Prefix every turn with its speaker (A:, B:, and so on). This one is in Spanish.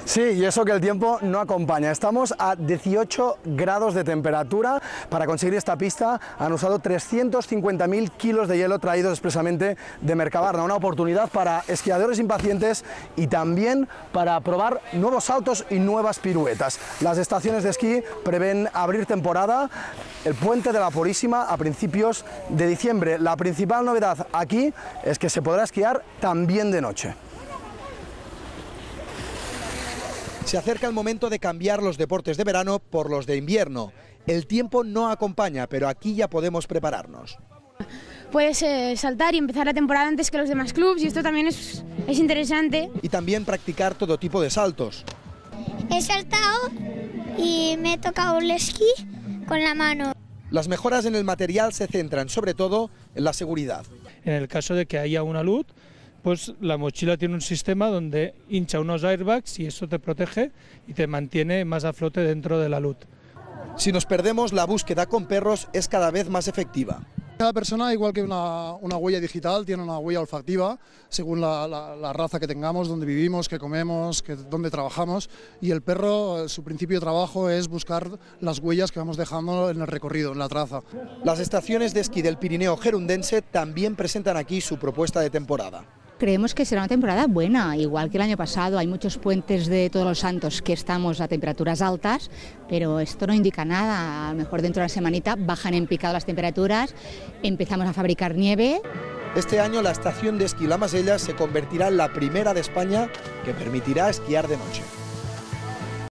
A: Sí, y eso que el tiempo no acompaña. Estamos a 18 grados de temperatura. Para conseguir esta pista han usado 350.000 kilos de hielo traídos expresamente de Mercabarna. Una oportunidad para esquiadores impacientes y también para probar nuevos saltos y nuevas piruetas. Las estaciones de esquí prevén abrir temporada el Puente de la Purísima a principios de diciembre. La principal novedad aquí es que se podrá esquiar también de noche. Se acerca el momento de cambiar los deportes de verano por los de invierno. El tiempo no acompaña, pero aquí ya podemos prepararnos.
B: Puedes saltar y empezar la temporada antes que los demás clubes y esto también es interesante.
A: Y también practicar todo tipo de saltos.
C: He saltado y me he tocado el esquí con la mano.
A: Las mejoras en el material se centran sobre todo en la seguridad.
D: En el caso de que haya una luz, pues la mochila tiene un sistema donde hincha unos airbags y eso te protege y te mantiene más a flote dentro de la luz.
A: Si nos perdemos, la búsqueda con perros es cada vez más efectiva.
E: Cada persona, igual que una huella digital, tiene una huella olfactiva según la raza que tengamos, donde vivimos, qué comemos, dónde trabajamos, y el perro, su principio de trabajo es buscar las huellas que vamos dejando en el recorrido, en la traza.
A: Las estaciones de esquí del Pirineo gerundense también presentan aquí su propuesta de temporada.
F: Creemos que será una temporada buena, igual que el año pasado. Hay muchos puentes de Todos los Santos que estamos a temperaturas altas, pero esto no indica nada. A lo mejor dentro de una semanita bajan en picado las temperaturas, empezamos a fabricar nieve.
A: Este año la estación de esquí La Masella se convertirá en la primera de España que permitirá esquiar de noche.